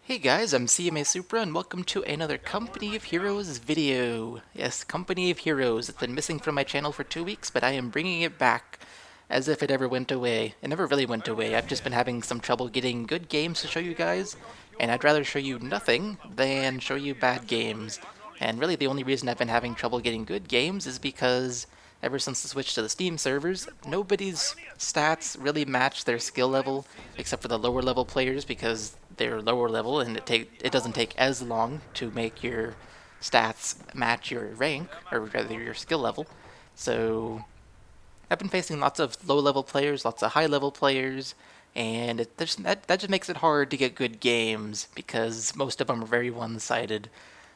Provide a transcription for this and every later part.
Hey guys, I'm cmasupra and welcome to another Company of Heroes video. Yes, Company of Heroes. It's been missing from my channel for 2 weeks, but I am bringing it back as if it ever went away. It never really went away. I've just been having some trouble getting good games to show you guys, and I'd rather show you nothing than show you bad games. And really the only reason I've been having trouble getting good games is because ever since the switch to the Steam servers, nobody's stats really match their skill level, except for the lower level players because they're lower level and it doesn't take as long to make your stats match your rank, or rather your skill level. So I've been facing lots of low level players, lots of high level players, and that just makes it hard to get good games because most of them are very one sided.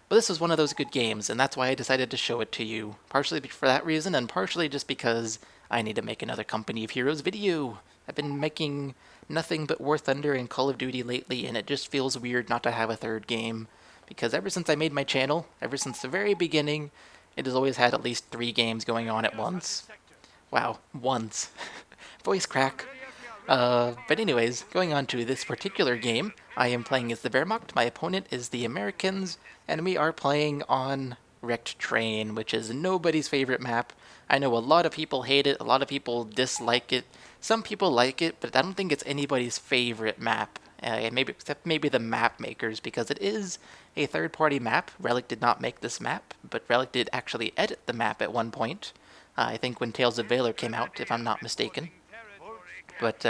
But this was one of those good games, and that's why I decided to show it to you. Partially for that reason, and partially just because I need to make another Company of Heroes video. I've been making nothing but War Thunder and Call of Duty lately, and it just feels weird not to have a third game. Because ever since I made my channel, ever since the very beginning, it has always had at least 3 games going on at once. Wow, once. Voice crack. But anyways, going on to this particular game, I am playing as the Wehrmacht, my opponent is the Americans, and we are playing on Wrecked Train, which is nobody's favorite map. I know a lot of people hate it, a lot of people dislike it, some people like it, but I don't think it's anybody's favorite map. Maybe except maybe the map makers, because it is a third-party map. Relic did not make this map, but Relic did actually edit the map at one point. I think when Tales of Valor came out, if I'm not mistaken. But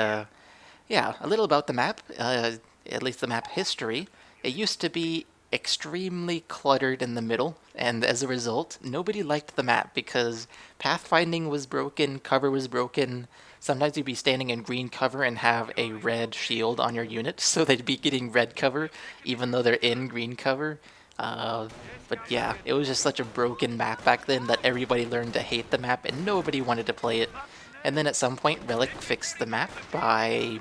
yeah, a little about the map, at least the map history. It used to be extremely cluttered in the middle, and as a result, nobody liked the map because pathfinding was broken, cover was broken. Sometimes you'd be standing in green cover and have a red shield on your unit, so they'd be getting red cover even though they're in green cover. But yeah, it was just such a broken map back then that everybody learned to hate the map and nobody wanted to play it. And then at some point, Relic fixed the map by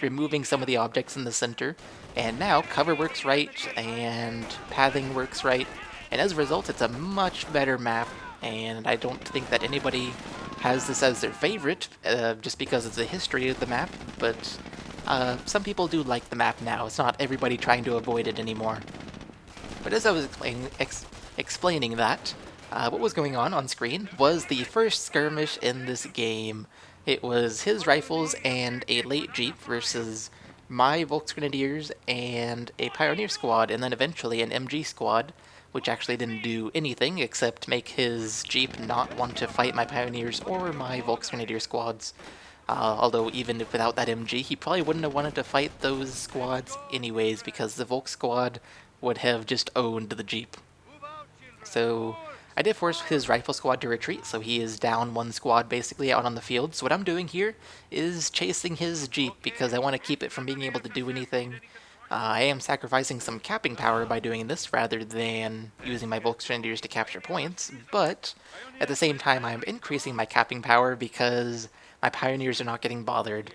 removing some of the objects in the center, and now cover works right and pathing works right, and as a result, it's a much better map. And I don't think that anybody has this as their favorite, just because of the history of the map. But some people do like the map now. It's not everybody trying to avoid it anymore. But as I was explaining that, what was going on screen was the first skirmish in this game. It was his rifles and a late jeep versus my Volksgrenadiers and a Pioneer squad, and then eventually an MG squad, which actually didn't do anything except make his jeep not want to fight my Pioneers or my Volksgrenadier squads. Although even without that MG, he probably wouldn't have wanted to fight those squads anyways, because the Volk squad would have just owned the jeep. So I did force his rifle squad to retreat, so he is down one squad basically out on the field. So what I'm doing here is chasing his jeep because I want to keep it from being able to do anything. I am sacrificing some capping power by doing this rather than using my Volksgrenadiers to capture points, but at the same time I'm increasing my capping power because my Pioneers are not getting bothered.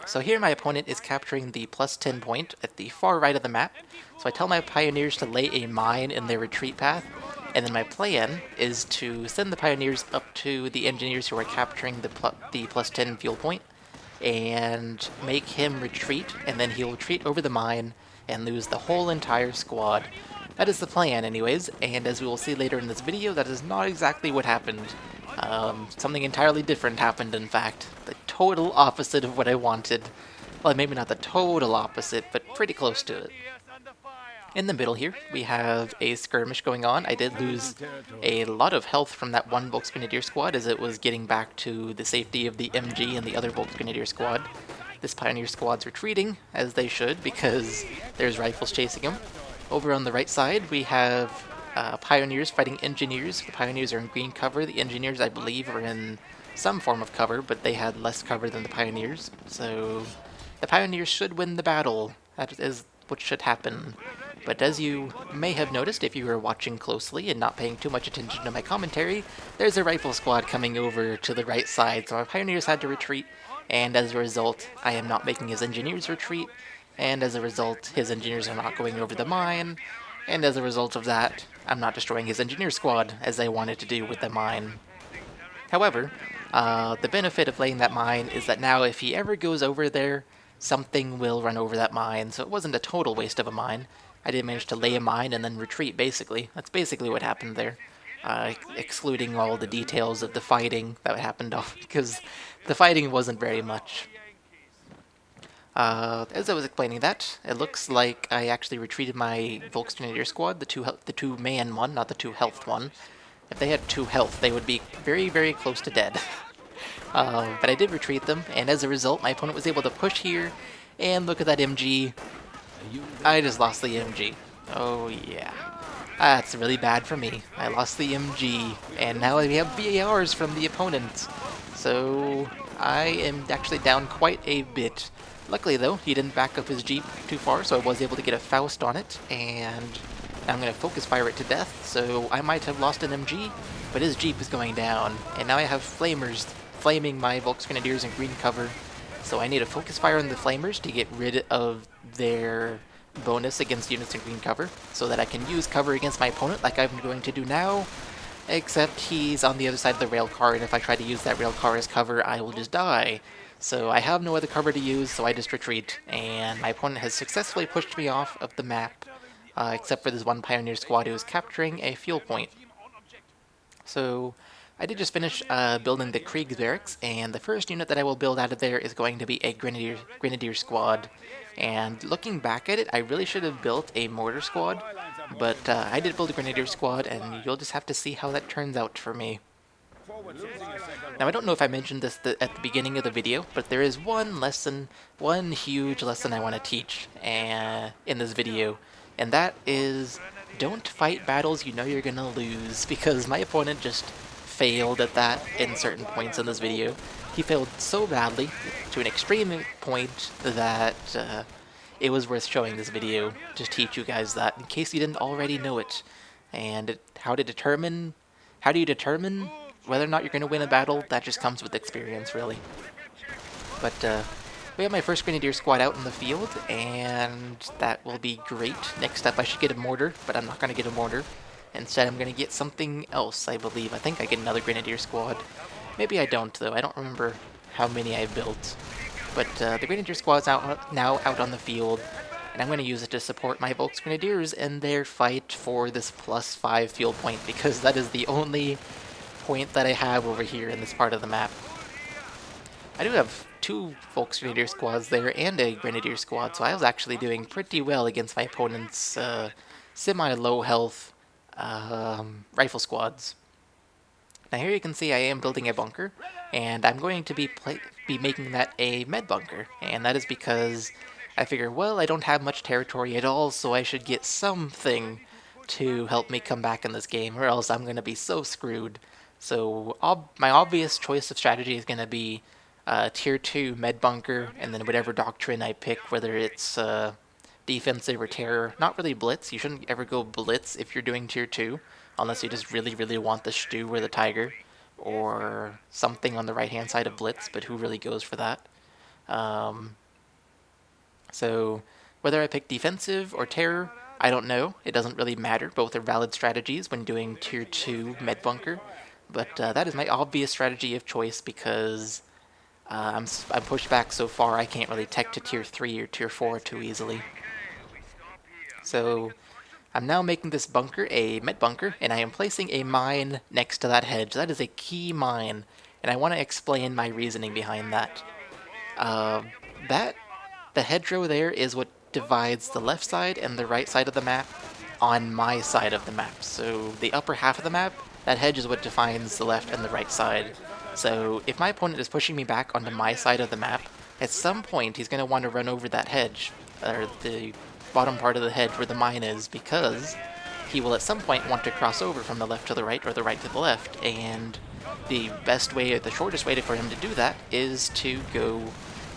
So here my opponent is capturing the +10 point at the far right of the map, so I tell my Pioneers to lay a mine in their retreat path, and then my plan is to send the Pioneers up to the Engineers who are capturing the +10 fuel point, and make him retreat, and then he'll retreat over the mine and lose the whole entire squad. That is the plan anyways, and as we will see later in this video, that is not exactly what happened. Something entirely different happened, in fact. The total opposite of what I wanted. Well, maybe not the total opposite, but pretty close to it. In the middle here, we have a skirmish going on. I did lose a lot of health from that one Volksgrenadier squad as it was getting back to the safety of the MG and the other Volksgrenadier squad. This Pioneer squad's retreating, as they should, because there's rifles chasing them. Over on the right side, we have Pioneers fighting Engineers. The Pioneers are in green cover. The Engineers, I believe, are in some form of cover, but they had less cover than the Pioneers. So the Pioneers should win the battle. That is what should happen. But as you may have noticed if you were watching closely and not paying too much attention to my commentary, there's a rifle squad coming over to the right side, so my Pioneers had to retreat, and as a result, I am not making his Engineers retreat, and as a result, his Engineers are not going over the mine, and as a result of that, I'm not destroying his Engineer squad as I wanted to do with the mine. However, the benefit of laying that mine is that now if he ever goes over there, something will run over that mine, so it wasn't a total waste of a mine. I did manage to lay a mine and then retreat, basically. That's basically what happened there. Excluding all the details of the fighting that happened off, because the fighting wasn't very much. As I was explaining that, it looks like I actually retreated my Volksgrenadier squad, the two man one, not the two health one. If they had 2 health, they would be very, very close to dead. But I did retreat them, and as a result, my opponent was able to push here, and look at that MG. I just lost the MG. Oh yeah. That's really bad for me. I lost the MG, and now we have BARs from the opponent. So I am actually down quite a bit. Luckily though, he didn't back up his Jeep too far, so I was able to get a Faust on it, and I'm going to focus fire it to death, so I might have lost an MG, but his Jeep is going down, and now I have flamers flaming my Volksgrenadiers in green cover, so I need to focus fire on the flamers to get rid of their bonus against units in green cover, so that I can use cover against my opponent like I'm going to do now, except he's on the other side of the rail car, and if I try to use that rail car as cover, I will just die. So I have no other cover to use, so I just retreat, and my opponent has successfully pushed me off of the map, except for this one Pioneer squad who is capturing a fuel point. So I did just finish building the Krieg's barracks, and the first unit that I will build out of there is going to be a Grenadier squad. And looking back at it, I really should have built a Mortar squad, but I did build a Grenadier squad, and you'll just have to see how that turns out for me. Now, I don't know if I mentioned this at the beginning of the video, but there is one huge lesson I want to teach in this video, and that is don't fight battles you know you're going to lose, because my opponent just failed at that in certain points in this video. He failed so badly, to an extreme point, that it was worth showing this video to teach you guys that, in case you didn't already know it. And how do you determine whether or not you're going to win a battle? That just comes with experience, really. But we have my first Grenadier squad out in the field, and that will be great. Next up, I should get a mortar, but I'm not going to get a mortar. Instead, I'm going to get something else, I believe. I think I get another Grenadier squad. Maybe I don't, though. I don't remember how many I built. But the Grenadier squad's now out on the field, and I'm going to use it to support my Volksgrenadiers in their fight for this +5 fuel point, because that is the only point that I have over here in this part of the map. I do have 2 Volksgrenadier squads there and a Grenadier squad, so I was actually doing pretty well against my opponent's semi-low health rifle squads. Now here you can see I am building a bunker, and I'm going to be making that a med bunker, and that is because I figure, well, I don't have much territory at all, so I should get something to help me come back in this game, or else I'm going to be so screwed. So my obvious choice of strategy is going to be tier 2 med bunker, and then whatever doctrine I pick, whether it's defensive or terror. Not really blitz. You shouldn't ever go blitz if you're doing tier 2, unless you just really, really want the stew or the tiger, or something on the right-hand side of blitz, but who really goes for that? So whether I pick defensive or terror, I don't know. It doesn't really matter. Both are valid strategies when doing tier 2 med bunker. But that is my obvious strategy of choice, because I'm pushed back so far I can't really tech to tier 3 or tier 4 too easily. So I'm now making this bunker a med bunker, and I am placing a mine next to that hedge. That is a key mine, and I want to explain my reasoning behind that. The hedgerow there is what divides the left side and the right side of the map on my side of the map. So the upper half of the map, that hedge is what defines the left and the right side. So if my opponent is pushing me back onto my side of the map, at some point he's going to want to run over that hedge, or the bottom part of the hedge where the mine is, because he will at some point want to cross over from the left to the right or the right to the left, and the best way, or the shortest way for him to do that is to go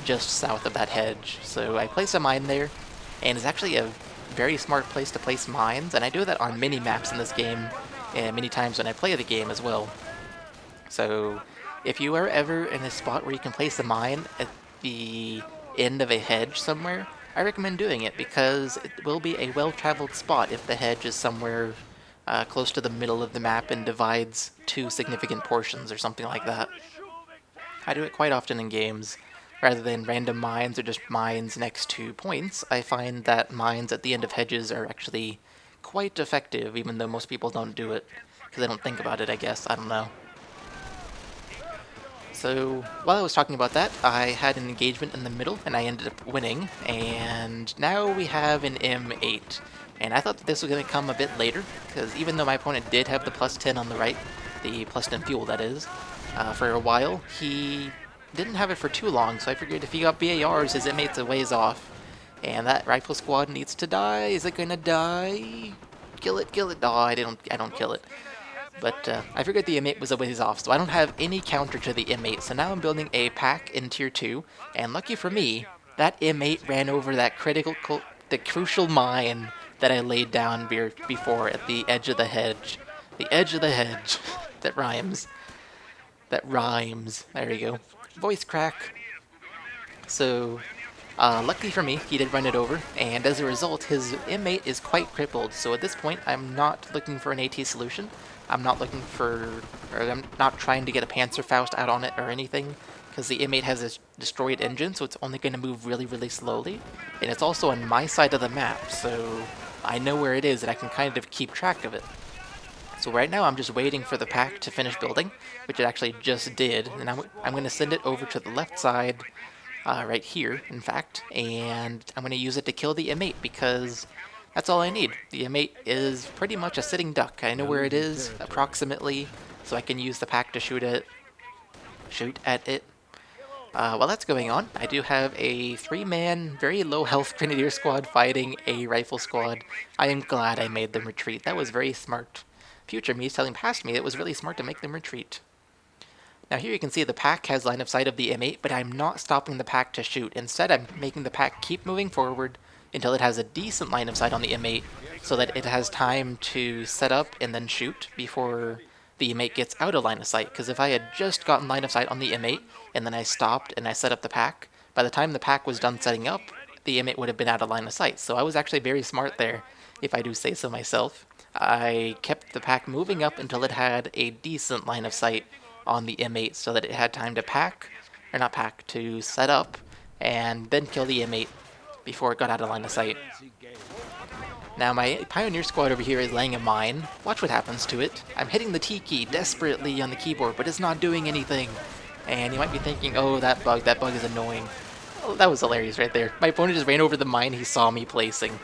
just south of that hedge. So I place a mine there, and it's actually a very smart place to place mines, and I do that on many maps in this game, and many times when I play the game as well. So if you are ever in a spot where you can place a mine at the end of a hedge somewhere, I recommend doing it, because it will be a well-traveled spot if the hedge is somewhere close to the middle of the map and divides 2 significant portions or something like that. I do it quite often in games, rather than random mines or just mines next to points, I find that mines at the end of hedges are actually quite effective, even though most people don't do it, because they don't think about it, I guess. I don't know. So, while I was talking about that, I had an engagement in the middle, and I ended up winning, and now we have an M8. And I thought that this was going to come a bit later, because even though my opponent did have the plus 10 on the right, the plus 10 fuel that is, for a while, he didn't have it for too long, so I figured if he got BARs, his M8's a ways off. And that rifle squad needs to die. Is it gonna die? Kill it, kill it. No, I don't kill it. But I figured the M8 was a ways off, so I don't have any counter to the M8. So now I'm building a pack in tier 2, and lucky for me, that M8 ran over that the crucial mine that I laid down before at the edge of the hedge. The edge of the hedge. That rhymes. That rhymes. There you go. Voice crack. So, luckily for me, he did run it over, and as a result, his M8 is quite crippled. So at this point, I'm not looking for an AT solution. I'm not looking for, or I'm not trying to get a Panzerfaust out on it or anything, because the M8 has a destroyed engine, so it's only going to move really, really slowly. And it's also on my side of the map, so I know where it is, and I can kind of keep track of it. So right now I'm just waiting for the pack to finish building, which it actually just did, and I'm going to send it over to the left side, right here, in fact, and I'm going to use it to kill the M8, because that's all I need. The M8 is pretty much a sitting duck. I know where it is, approximately, so I can use the pack to shoot at it. While that's going on, I do have a 3-man, very low health grenadier squad fighting a rifle squad. I am glad I made them retreat. That was very smart. Future me is telling past me it was really smart to make them retreat. Now here you can see the pack has line of sight of the M8, but I'm not stopping the pack to shoot. Instead, I'm making the pack keep moving forward until it has a decent line of sight on the M8, so that it has time to set up and then shoot before the M8 gets out of line of sight. Because if I had just gotten line of sight on the M8, and then I stopped and I set up the pack, by the time the pack was done setting up, the M8 would have been out of line of sight. So I was actually very smart there, if I do say so myself. I kept the pack moving up until it had a decent line of sight on the M8 so that it had time to to set up and then kill the M8 before it got out of line of sight. Now my Pioneer squad over here is laying a mine. Watch what happens to it. I'm hitting the T key desperately on the keyboard, but it's not doing anything. And you might be thinking, oh, that bug is annoying. Oh, that was hilarious right there. My opponent just ran over the mine he saw me placing.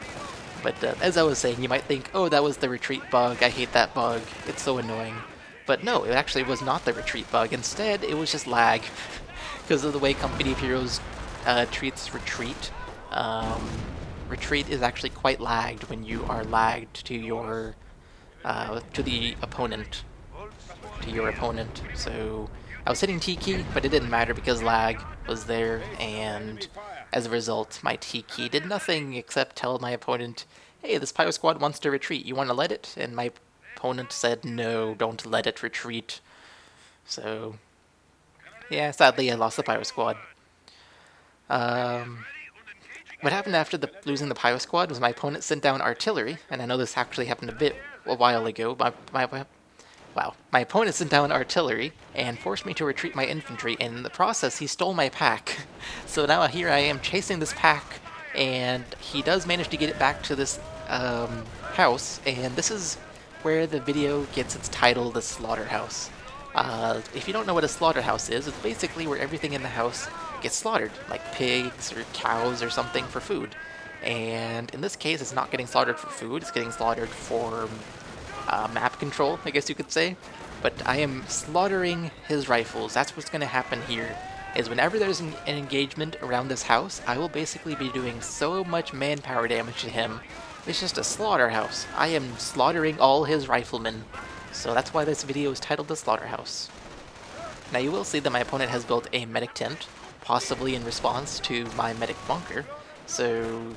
But as I was saying, you might think, oh, that was the retreat bug. I hate that bug. It's so annoying. But no, it actually was not the retreat bug. Instead, it was just lag. Because of the way Company of Heroes treats retreat. Retreat is actually quite lagged when you are lagged to your to the opponent. To your opponent. So I was hitting T key, but it didn't matter because lag was there, and as a result, my T key did nothing except tell my opponent, hey, this Pyro Squad wants to retreat, you want to let it? And my opponent said, no, don't let it retreat. So, yeah, sadly I lost the Pyro Squad. What happened after losing the Pyro Squad was my opponent sent down artillery, and I know this actually happened a while ago, but my opponent sent down artillery and forced me to retreat my infantry, and in the process he stole my pack. So now here I am chasing this pack, and he does manage to get it back to this house, and this is where the video gets its title, the Slaughterhouse. If you don't know what a slaughterhouse is, it's basically where everything in the house gets slaughtered, like pigs or cows or something for food. And in this case, it's not getting slaughtered for food, it's getting slaughtered for map control, I guess you could say. But I am slaughtering his rifles. That's what's going to happen here, is whenever there's an engagement around this house, I will basically be doing so much manpower damage to him. It's just a slaughterhouse. I am slaughtering all his riflemen. So that's why this video is titled The Slaughterhouse. Now you will see that my opponent has built a medic tent, possibly in response to my medic bunker. So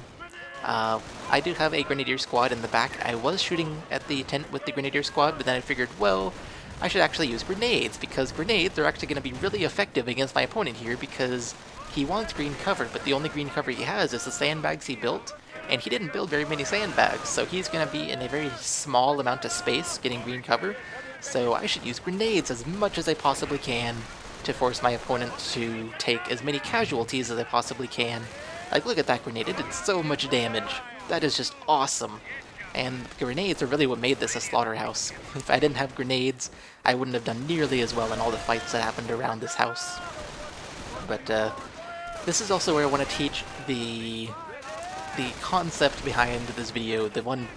I do have a Grenadier squad in the back. I was shooting at the tent with the Grenadier squad, but then I figured, well, I should actually use grenades, because grenades are actually going to be really effective against my opponent here, because he wants green cover, but the only green cover he has is the sandbags he built, and he didn't build very many sandbags, so he's going to be in a very small amount of space getting green cover. So I should use grenades as much as I possibly can to force my opponent to take as many casualties as I possibly can. Like, look at that grenade, it did so much damage. That is just awesome. And grenades are really what made this a slaughterhouse. If I didn't have grenades, I wouldn't have done nearly as well in all the fights that happened around this house. But this is also where I want to teach the concept behind this video, the one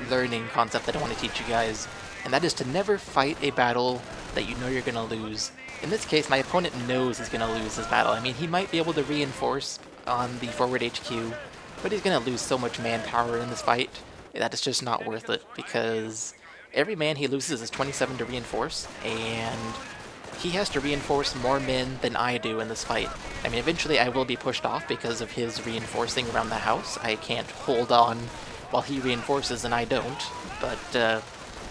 learning concept that I want to teach you guys, and that is to never fight a battle that you know you're going to lose. In this case, my opponent knows he's going to lose this battle. I mean, he might be able to reinforce on the forward HQ, but he's going to lose so much manpower in this fight that it's just not worth it, because every man he loses is 27 to reinforce, and he has to reinforce more men than I do in this fight. I mean, eventually I will be pushed off because of his reinforcing around the house. I can't hold on while he reinforces and I don't, but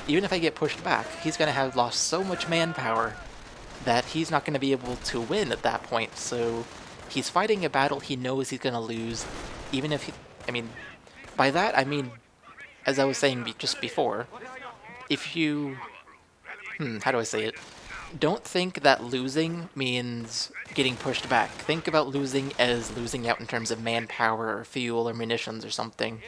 even if I get pushed back, he's going to have lost so much manpower that he's not going to be able to win at that point. So he's fighting a battle he knows he's going to lose, even if he... I mean, by that I mean, as I was saying just before, if you... how do I say it? Don't think that losing means getting pushed back. Think about losing as losing out in terms of manpower or fuel or munitions or something.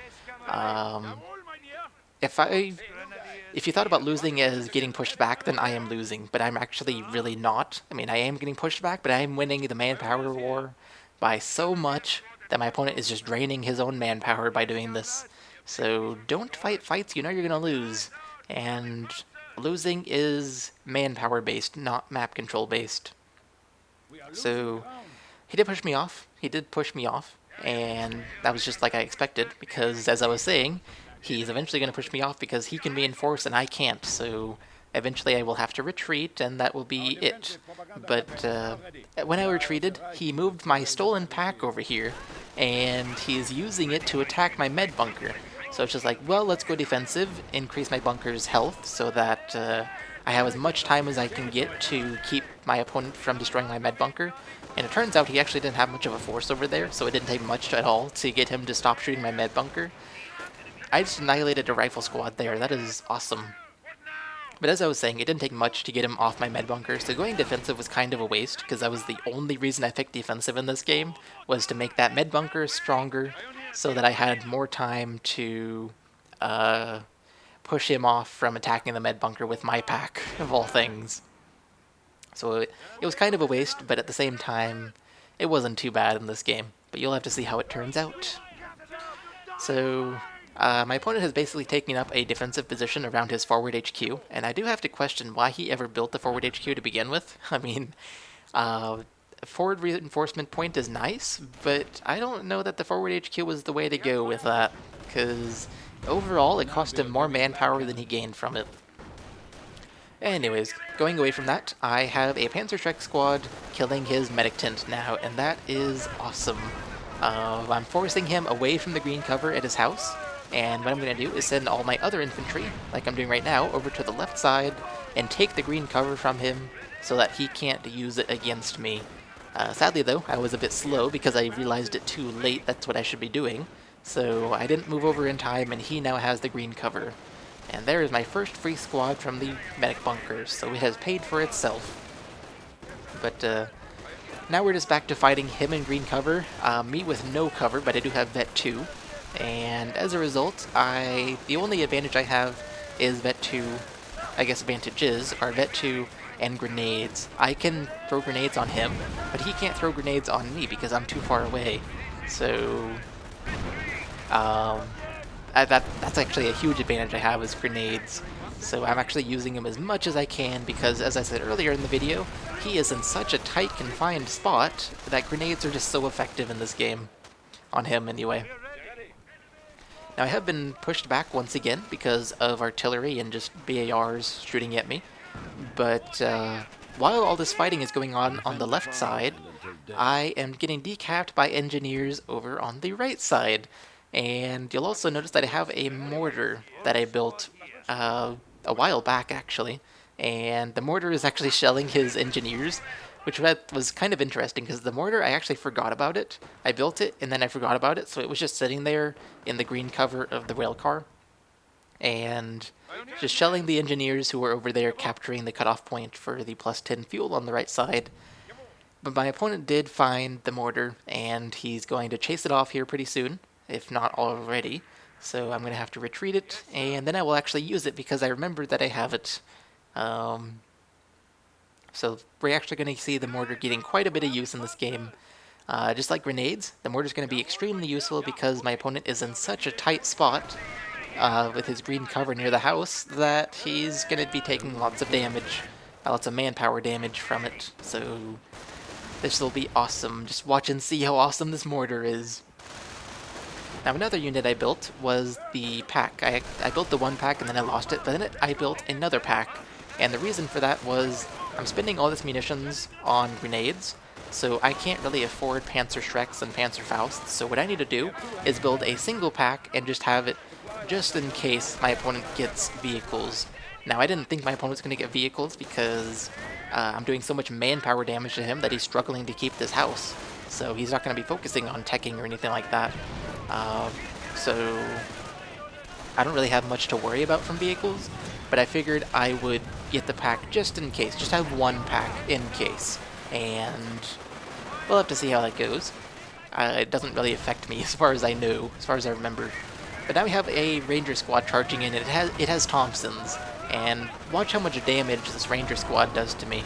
If you thought about losing as getting pushed back, then I am losing, but I'm actually really not. I mean, I am getting pushed back, but I am winning the manpower war by so much that my opponent is just draining his own manpower by doing this. So don't fight fights you know you're going to lose, and losing is manpower based, not map control based. So he did push me off. And that was just like I expected, because as I was saying, he's eventually going to push me off because he can reinforce and I can't, so eventually I will have to retreat, and that will be it. But when I retreated, he moved my stolen pack over here, and he's using it to attack my med bunker. So it's just like, well, let's go defensive, increase my bunker's health so that I have as much time as I can get to keep my opponent from destroying my med bunker. And it turns out he actually didn't have much of a force over there, so it didn't take much at all to get him to stop shooting my med bunker. I just annihilated a rifle squad there. That is awesome. But as I was saying, it didn't take much to get him off my med bunker, so going defensive was kind of a waste, because that was the only reason I picked defensive in this game, was to make that med bunker stronger, so that I had more time to push him off from attacking the med bunker with my pack, of all things. So it was kind of a waste, but at the same time, it wasn't too bad in this game. But you'll have to see how it turns out. So my opponent has basically taken up a defensive position around his forward HQ, and I do have to question why he ever built the forward HQ to begin with. I mean, forward reinforcement point is nice, but I don't know that the forward HQ was the way to go with that, because overall it cost him more manpower than he gained from it. Anyways, going away from that, I have a Panzer Strike squad killing his medic tent now, and that is awesome. I'm forcing him away from the green cover at his house, and what I'm going to do is send all my other infantry, like I'm doing right now, over to the left side and take the green cover from him so that he can't use it against me. Sadly though, I was a bit slow because I realized it too late that's what I should be doing, so I didn't move over in time, and he now has the green cover. And there is my first free squad from the medic bunkers, so it has paid for itself. But now we're just back to fighting him in green cover, me with no cover, but I do have Vet 2. And as a result, the only advantage I have is Vet 2, I guess advantages are Vet 2 and grenades. I can throw grenades on him, but he can't throw grenades on me because I'm too far away. So that's actually a huge advantage I have, is grenades. So I'm actually using him as much as I can because, as I said earlier in the video, he is in such a tight, confined spot that grenades are just so effective in this game. On him, anyway. Now I have been pushed back once again because of artillery and just BARs shooting at me. But while all this fighting is going on the left side, I am getting decapped by engineers over on the right side. And you'll also notice that I have a mortar that I built a while back, actually. And the mortar is actually shelling his engineers, which was kind of interesting, because the mortar, I actually forgot about it. I built it, and then I forgot about it, so it was just sitting there in the green cover of the rail car. and just shelling the engineers who were over there capturing the cutoff point for the plus 10 fuel on the right side. But my opponent did find the mortar, and he's going to chase it off here pretty soon, if not already. So I'm going to have to retreat it, and then I will actually use it because I remember that I have it. So we're actually going to see the mortar getting quite a bit of use in this game. Just like grenades, the mortar is going to be extremely useful because my opponent is in such a tight spot with his green cover near the house that he's going to be taking lots of damage, lots of manpower damage from it. So this will be awesome. Just watch and see how awesome this mortar is. Now another unit I built was the pack. I built the one pack and then I lost it, but then I built another pack. And the reason for that was I'm spending all this munitions on grenades, so I can't really afford Panzer Schrecks and Panzer Fausts, so what I need to do is build a single pack and just have it just in case my opponent gets vehicles. Now I didn't think my opponent was going to get vehicles because I'm doing so much manpower damage to him that he's struggling to keep this house. So he's not going to be focusing on teching or anything like that. So I don't really have much to worry about from vehicles, but I figured I would get the pack just in case. Just have one pack in case. And we'll have to see how that goes. It doesn't really affect me as far as I know, as far as I remember. But now we have a Ranger squad charging in, and it has Thompsons. And watch how much damage this Ranger squad does to me.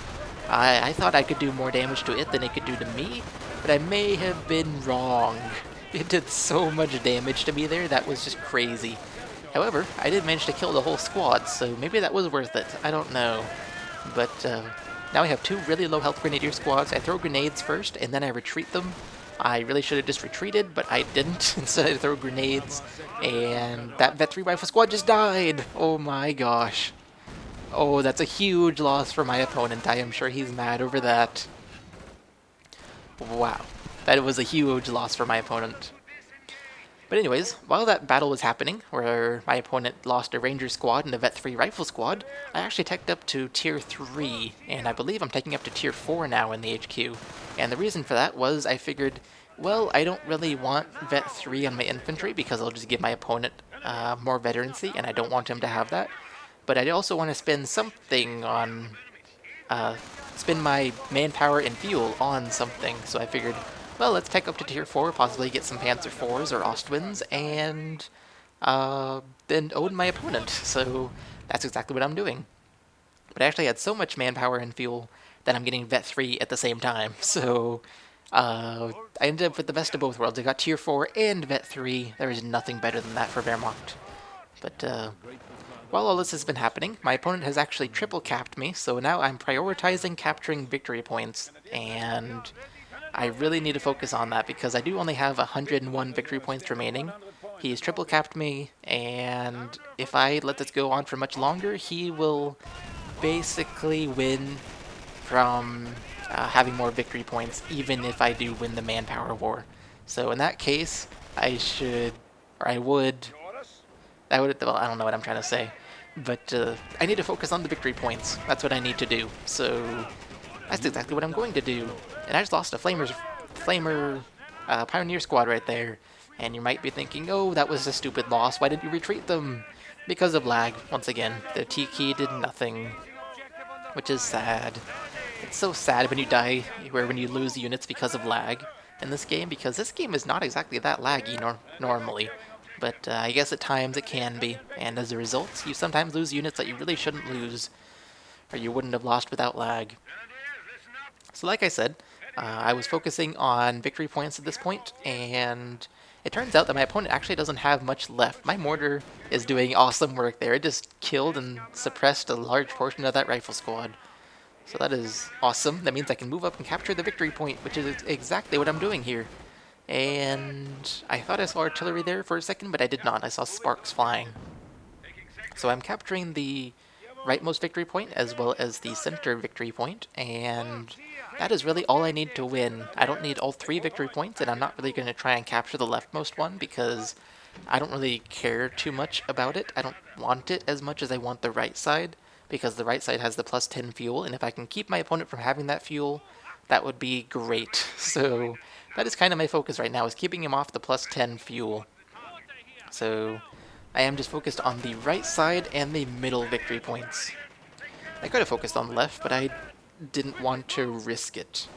I thought I could do more damage to it than it could do to me, but I may have been wrong. It did so much damage to me there, that was just crazy. However, I did manage to kill the whole squad, so maybe that was worth it. I don't know. But now I have two really low health grenadier squads. I throw grenades first, and then I retreat them. I really should have just retreated, but I didn't. Instead I throw grenades, and that Vet 3 rifle squad just died! Oh my gosh. Oh, that's a huge loss for my opponent. I am sure he's mad over that. Wow. That was a huge loss for my opponent. But anyways, while that battle was happening, where my opponent lost a Ranger squad and a Vet 3 rifle squad, I actually teched up to Tier 3, and I believe I'm taking up to Tier 4 now in the HQ. And the reason for that was I figured, well, I don't really want Vet 3 on my infantry because I'll just give my opponent more veterancy, and I don't want him to have that. But I also want to spend something on... spend my manpower and fuel on something, so I figured, well, let's take up to Tier 4, possibly get some Panzer IVs or Ostwinds, and then own my opponent. So that's exactly what I'm doing. But I actually had so much manpower and fuel that I'm getting Vet 3 at the same time. So I ended up with the best of both worlds. I got Tier 4 and Vet 3. There is nothing better than that for Wehrmacht. But while all this has been happening, my opponent has actually triple capped me, so now I'm prioritizing capturing victory points, and I really need to focus on that because I do only have 101 victory points remaining. He's triple capped me, and if I let this go on for much longer, he will basically win from having more victory points, even if I do win the manpower war. So in that case, I would, well, I don't know what I'm trying to say, but I need to focus on the victory points. That's what I need to do. So that's exactly what I'm going to do. And I just lost a Flamer Pioneer squad right there. And you might be thinking, oh, that was a stupid loss. Why didn't you retreat them? Because of lag. Once again, the T key did nothing, which is sad. It's so sad when you die, when you lose units because of lag in this game, because this game is not exactly that laggy normally. But I guess at times it can be, and as a result, you sometimes lose units that you really shouldn't lose, or you wouldn't have lost without lag. So like I said, I was focusing on victory points at this point, and it turns out that my opponent actually doesn't have much left. My mortar is doing awesome work there. It just killed and suppressed a large portion of that rifle squad. So that is awesome. That means I can move up and capture the victory point, which is exactly what I'm doing here. And I thought I saw artillery there for a second, but I did not. I saw sparks flying. So I'm capturing the rightmost victory point as well as the center victory point, and that is really all I need to win. I don't need all 3 victory points, and I'm not really going to try and capture the leftmost one because I don't really care too much about it. I don't want it as much as I want the right side, because the right side has the plus 10 fuel, and if I can keep my opponent from having that fuel, that would be great. So that is kind of my focus right now, is keeping him off the plus 10 fuel. So I am just focused on the right side and the middle victory points. I could have focused on the left, but I didn't want to risk it.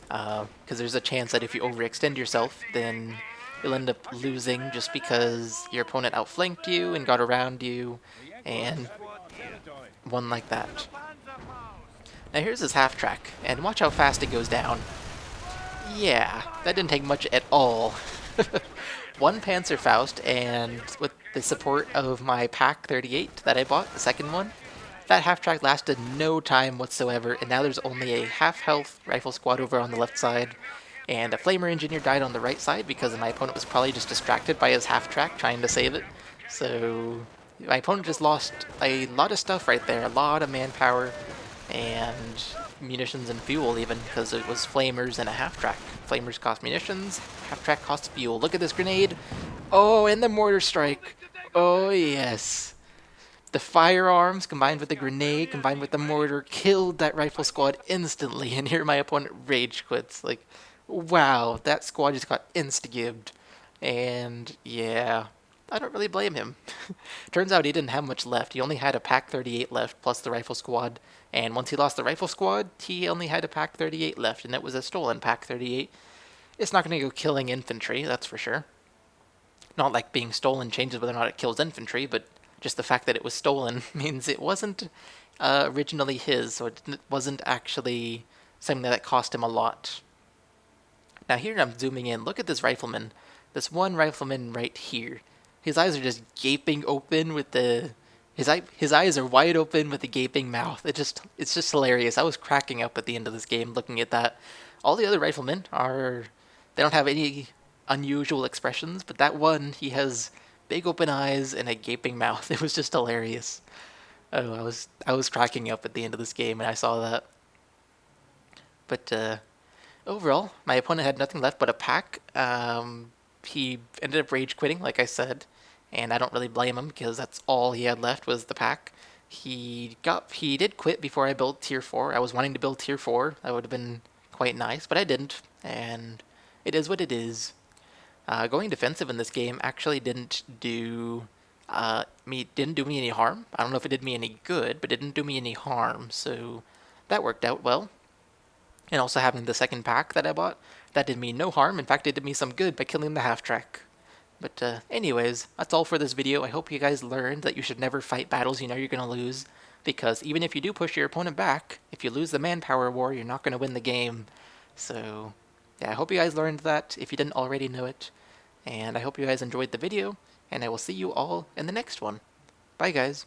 Because there's a chance that if you overextend yourself, then you'll end up losing just because your opponent outflanked you and got around you, and won like that. Now here's his half track, and watch how fast it goes down. Yeah, that didn't take much at all. One Panzerfaust, and with the support of my Pack 38 that I bought, the second one, that half track lasted no time whatsoever, and now there's only a half-health rifle squad over on the left side, and a Flamer Engineer died on the right side because my opponent was probably just distracted by his half track trying to save it. So my opponent just lost a lot of stuff right there, a lot of manpower, and munitions and fuel even, because it was flamers and a half-track. Flamers cost munitions, half-track costs fuel. Look at this grenade! Oh, and the mortar strike! Oh yes! The firearms combined with the grenade, combined with the mortar, killed that rifle squad instantly, and here my opponent rage quits. Like, wow, that squad just got insta-gibbed. And yeah, I don't really blame him. Turns out he didn't have much left. He only had a Pack 38 left, plus the rifle squad. And once he lost the rifle squad, he only had a Pack 38 left, and it was a stolen Pack 38. It's not going to go killing infantry, that's for sure. Not like being stolen changes whether or not it kills infantry, but just the fact that it was stolen means it wasn't originally his, so it wasn't actually something that cost him a lot. Now here I'm zooming in. Look at this rifleman. This one rifleman right here. His eyes are just gaping open with the... His eyes are wide open with a gaping mouth. It's just hilarious. I was cracking up at the end of this game looking at that. All the other riflemen are... They don't have any unusual expressions, but that one, he has big open eyes and a gaping mouth. It was just hilarious. Oh, I was cracking up at the end of this game and I saw that. But overall, my opponent had nothing left but a pack. He ended up rage quitting, like I said, and I don't really blame him because that's all he had left was the pack. He did quit before I built tier 4. I was wanting to build tier 4. That would have been quite nice, but I didn't, and it is what it is. Going defensive in this game actually didn't do me any harm. I don't know if it did me any good, but it didn't do me any harm, so that worked out well. And also having the second pack that I bought, that did me no harm. In fact, it did me some good by killing the half-track. But anyways, that's all for this video. I hope you guys learned that you should never fight battles you know you're going to lose, because even if you do push your opponent back, if you lose the manpower war, you're not going to win the game. So yeah, I hope you guys learned that if you didn't already know it. And I hope you guys enjoyed the video, and I will see you all in the next one. Bye guys.